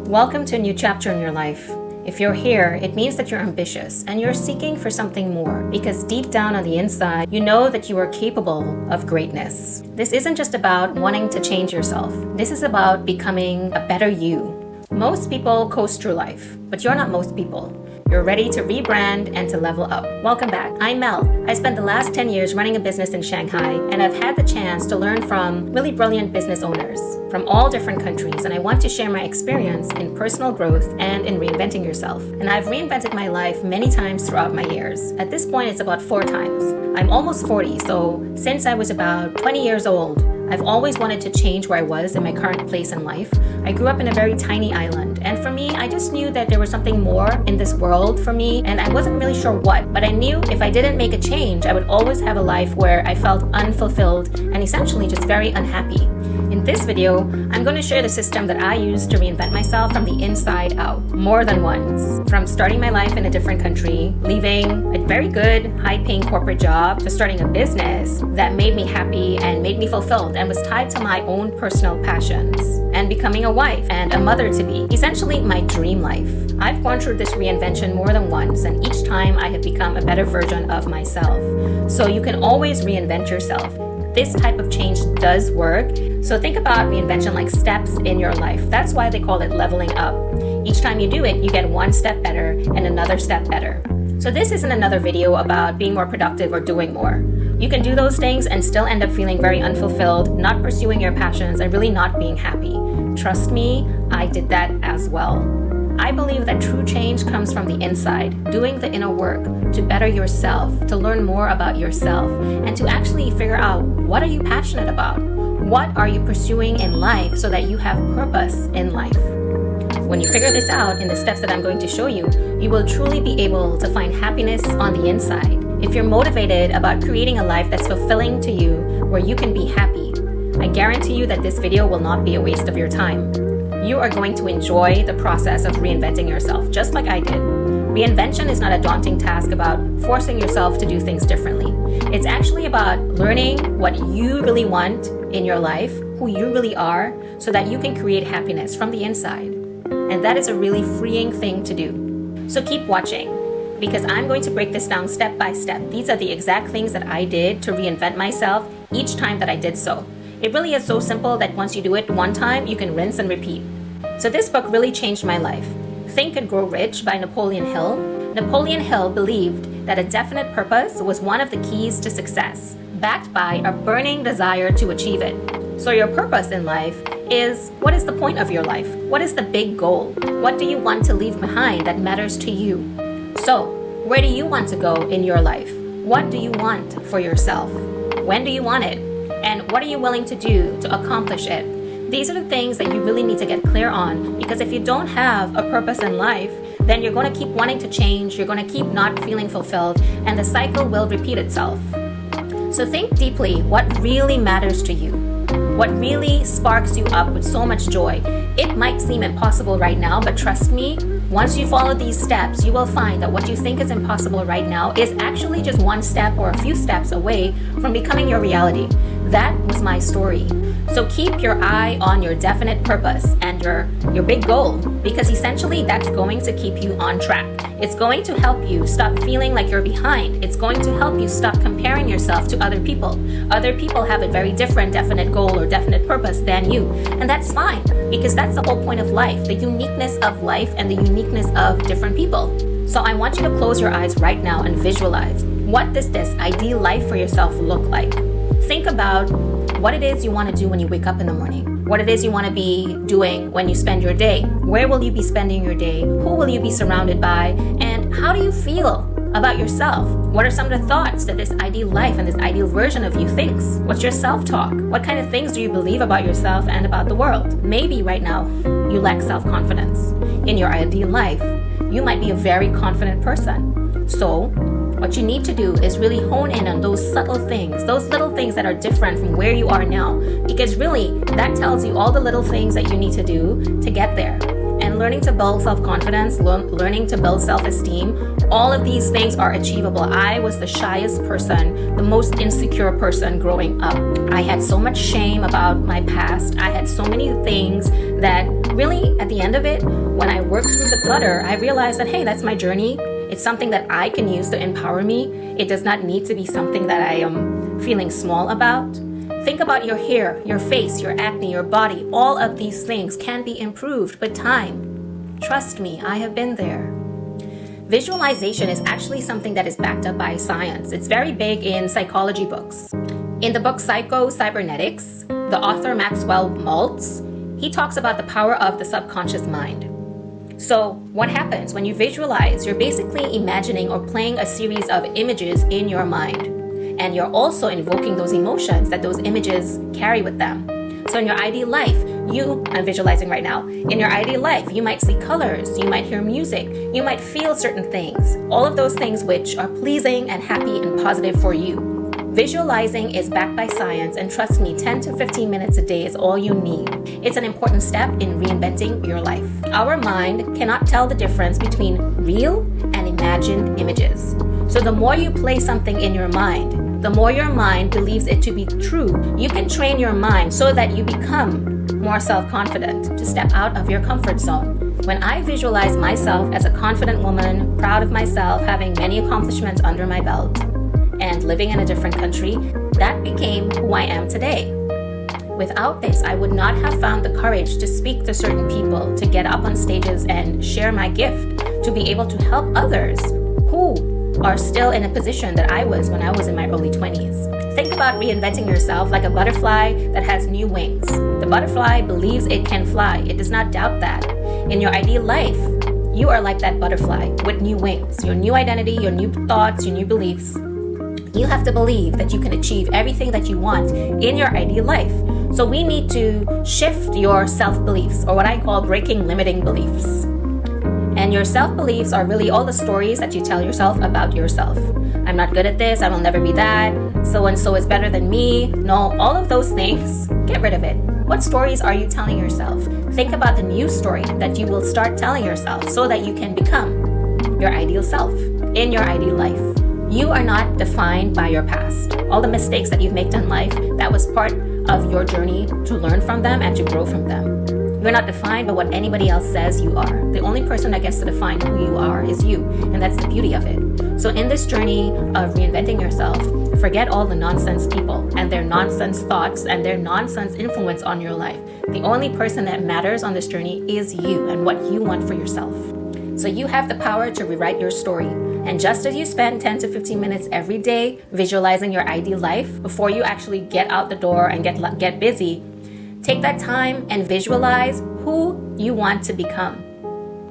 Welcome to a new chapter in your life. If you're here, it means that you're ambitious and you're seeking for something more because deep down on the inside, you know that you are capable of greatness. This isn't just about wanting to change yourself. This is about becoming a better you. Most people coast through life, but you're not most people. You're ready to rebrand and to level up. Welcome back. I'm Mel. I spent the last 10 years running a business in Shanghai, and I've had the chance to learn from really brilliant business owners from all different countries, and I want to share my experience in personal growth and in reinventing yourself. And I've reinvented my life many times throughout my years. At this point, it's about 4 times. I'm almost 40, so since I was about 20 years old, I've always wanted to change where I was in my current place in life. I grew up in a very tiny island, and for me, I just knew that there was something more in this world for me, and I wasn't really sure what, but I knew if I didn't make a change, I would always have a life where I felt unfulfilled and essentially just very unhappy. In this video, I'm going to share the system that I used to reinvent myself from the inside out, more than once. From starting my life in a different country, leaving a very good, high-paying corporate job, to starting a business that made me happy and made me fulfilled and was tied to my own personal passions, and becoming a wife and a mother-to-be, essentially my dream life. I've gone through this reinvention more than once, and each time I have become a better version of myself. So you can always reinvent yourself. This type of change does work. So think about reinvention like steps in your life. That's why they call it leveling up. Each time you do it, you get one step better and another step better. So this isn't another video about being more productive or doing more. You can do those things and still end up feeling very unfulfilled, not pursuing your passions, and really not being happy. Trust me, I did that as well. I believe that true change comes from the inside, doing the inner work to better yourself, to learn more about yourself, and to actually figure out what are you passionate about? What are you pursuing in life so that you have purpose in life? When you figure this out in the steps that I'm going to show you, you will truly be able to find happiness on the inside. If you're motivated about creating a life that's fulfilling to you, where you can be happy, I guarantee you that this video will not be a waste of your time. You are going to enjoy the process of reinventing yourself, just like I did. Reinvention is not a daunting task about forcing yourself to do things differently. It's actually about learning what you really want in your life, who you really are, so that you can create happiness from the inside. And that is a really freeing thing to do. So keep watching, because I'm going to break this down step by step. These are the exact things that I did to reinvent myself each time that I did so. It really is so simple that once you do it one time, you can rinse and repeat. So this book really changed my life. Think and Grow Rich by Napoleon Hill. Napoleon Hill believed that a definite purpose was one of the keys to success, backed by a burning desire to achieve it. So your purpose in life is, what is the point of your life? What is the big goal? What do you want to leave behind that matters to you? So, where do you want to go in your life? What do you want for yourself? When do you want it? And what are you willing to do to accomplish it? These are the things that you really need to get clear on, because if you don't have a purpose in life, then you're going to keep wanting to change, you're going to keep not feeling fulfilled, and the cycle will repeat itself. So think deeply what really matters to you. What really sparks you up with so much joy. It might seem impossible right now, but trust me, once you follow these steps, you will find that what you think is impossible right now is actually just one step or a few steps away from becoming your reality. That was my story. So keep your eye on your definite purpose and your big goal, because essentially that's going to keep you on track. It's going to help you stop feeling like you're behind. It's going to help you stop comparing yourself to other people. Other people have a very different definite goal or definite purpose than you. And that's fine, because that's the whole point of life, the uniqueness of life and the uniqueness of different people. So I want you to close your eyes right now and visualize, what does this ideal life for yourself look like? Think about what it is you want to do when you wake up in the morning, what it is you want to be doing when you spend your day. Where will you be spending your day? Who will you be surrounded by? And how do you feel about yourself? What are some of the thoughts that this ideal life and this ideal version of you thinks? What's your self-talk? What kind of things do you believe about yourself and about the world? Maybe right now you lack self-confidence. In your ideal life, you might be a very confident person. So what you need to do is really hone in on those subtle things, those little things that are different from where you are now, because really that tells you all the little things that you need to do to get there. And and learning to build self-confidence, learning to build self-esteem, all of these things are achievable. I was the shyest person, the most insecure person growing up. I had so much shame about my past. I had so many things that really, at the end of it, when I worked through the clutter, I realized that, hey, that's my journey. It's something that I can use to empower me. It does not need to be something that I am feeling small about. Think about your hair, your face, your acne, your body. All of these things can be improved with time. Trust me, I have been there. Visualization is actually something that is backed up by science. It's very big in psychology books. In the book Psycho-Cybernetics, the author Maxwell Maltz, he talks about the power of the subconscious mind. So what happens when you visualize? You're basically imagining or playing a series of images in your mind. And you're also invoking those emotions that those images carry with them. So in your ideal life, I'm visualizing right now, in your ideal life, you might see colors, you might hear music, you might feel certain things, all of those things which are pleasing and happy and positive for you. Visualizing is backed by science, and trust me, 10 to 15 minutes a day is all you need. It's an important step in reinventing your life. Our mind cannot tell the difference between real and imagined images. So the more you play something in your mind, the more your mind believes it to be true. You can train your mind so that you become more self-confident, to step out of your comfort zone. When I visualize myself as a confident woman, proud of myself, having many accomplishments under my belt, and living in a different country, that became who I am today. Without this, I would not have found the courage to speak to certain people, to get up on stages and share my gift, to be able to help others who are still in a position that I was when I was in my early 20s. Think about reinventing yourself like a butterfly that has new wings. The butterfly believes it can fly. It does not doubt that. In your ideal life, you are like that butterfly with new wings, your new identity, your new thoughts, your new beliefs. You have to believe that you can achieve everything that you want in your ideal life. So we need to shift your self-beliefs, or what I call breaking limiting beliefs. And your self-beliefs are really all the stories that you tell yourself about yourself. I'm not good at this, I will never be that, so-and-so is better than me. No, all of those things, get rid of it. What stories are you telling yourself? Think about the new story that you will start telling yourself so that you can become your ideal self in your ideal life. You are not defined by your past. All the mistakes that you've made in life, that was part of your journey to learn from them and to grow from them. You're not defined by what anybody else says you are. The only person that gets to define who you are is you, and that's the beauty of it. So in this journey of reinventing yourself, forget all the nonsense people and their nonsense thoughts and their nonsense influence on your life. The only person that matters on this journey is you and what you want for yourself. So you have the power to rewrite your story. And just as you spend 10 to 15 minutes every day visualizing your ideal life before you actually get out the door and get busy, take that time and visualize who you want to become,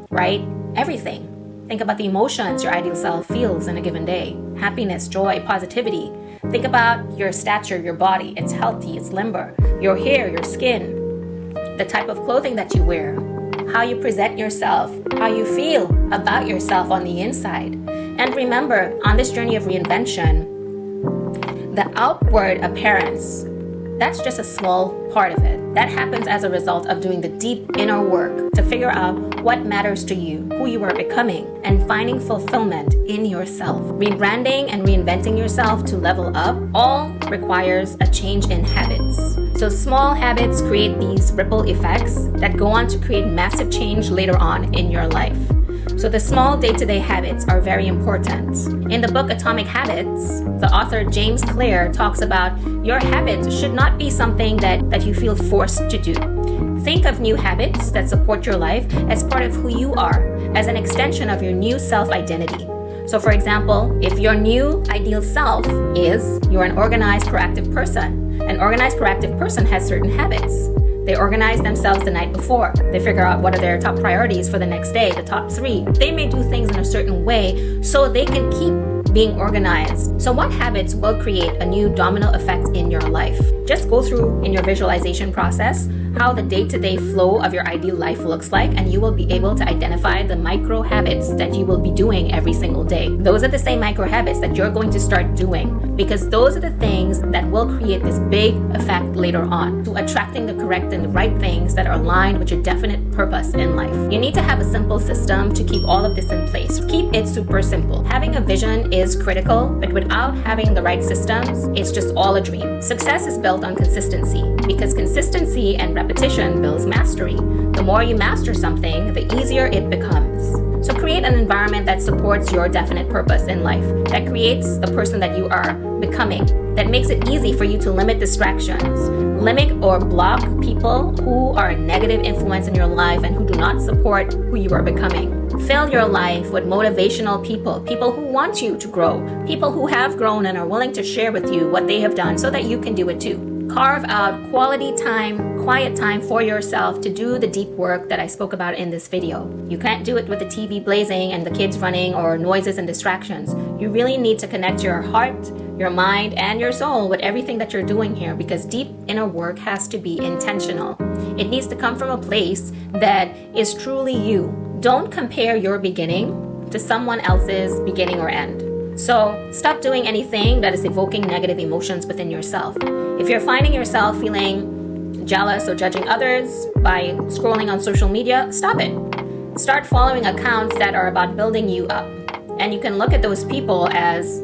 right? Everything. Think about the emotions your ideal self feels in a given day. Happiness, joy, positivity. Think about your stature, your body. It's healthy, it's limber. Your hair, your skin. The type of clothing that you wear. How you present yourself. How you feel about yourself on the inside. And remember, on this journey of reinvention, the outward appearance, that's just a small part of it. That happens as a result of doing the deep inner work to figure out what matters to you, who you are becoming, and finding fulfillment in yourself. Rebranding and reinventing yourself to level up all requires a change in habits. So small habits create these ripple effects that go on to create massive change later on in your life. So the small day-to-day habits are very important. In the book Atomic Habits, the author James Clear talks about your habits should not be something that you feel forced to do. Think of new habits that support your life as part of who you are, as an extension of your new self-identity. So for example, if your new ideal self is you're an organized, proactive person, an organized, proactive person has certain habits. They organize themselves the night before. They figure out what are their top priorities for the next day, the top 3. They may do things in a certain way so they can keep being organized. So what habits will create a new domino effect in your life? Just go through in your visualization process how the day-to-day flow of your ideal life looks like, and you will be able to identify the micro habits that you will be doing every single day. Those are the same micro habits that you're going to start doing, because those are the things that will create this big effect later on to attracting the correct and the right things that are aligned with your definite purpose in life. You need to have a simple system to keep all of this in place. Keep it super simple. Having a vision is critical, but without having the right systems, it's just all a dream. Success is built on consistency, because consistency and repetition builds mastery. The more you master something, the easier it becomes. So create an environment that supports your definite purpose in life, that creates the person that you are becoming, that makes it easy for you to limit distractions, limit or block people who are a negative influence in your life and who do not support who you are becoming. Fill your life with motivational people, people who want you to grow, people who have grown and are willing to share with you what they have done so that you can do it too. Carve out quality time, quiet time for yourself to do the deep work that I spoke about in this video. You can't do it with the TV blazing and the kids running or noises and distractions. You really need to connect your heart, your mind, and your soul with everything that you're doing here, because deep inner work has to be intentional. It needs to come from a place that is truly you. Don't compare your beginning to someone else's beginning or end. So stop doing anything that is evoking negative emotions within yourself. If you're finding yourself feeling jealous or judging others by scrolling on social media, stop it. Start following accounts that are about building you up. And you can look at those people as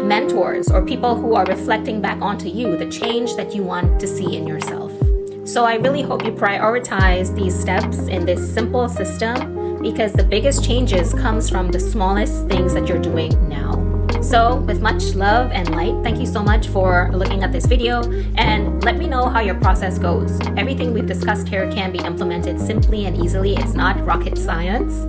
mentors or people who are reflecting back onto you the change that you want to see in yourself. So I really hope you prioritize these steps in this simple system, because the biggest changes comes from the smallest things that you're doing now. So with much love and light, thank you so much for looking at this video, and let me know how your process goes. Everything we've discussed here can be implemented simply and easily. It's not rocket science.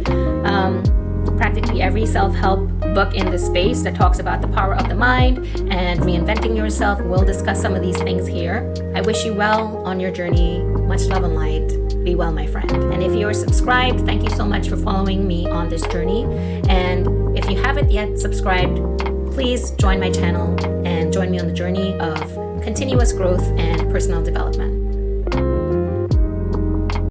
Practically every self-help book in this space that talks about the power of the mind and reinventing yourself will discuss some of these things here. I wish you well on your journey. Much love and light. Be well, my friend. And if you're subscribed, thank you so much for following me on this journey. And if you haven't yet subscribed, please join my channel and join me on the journey of continuous growth and personal development.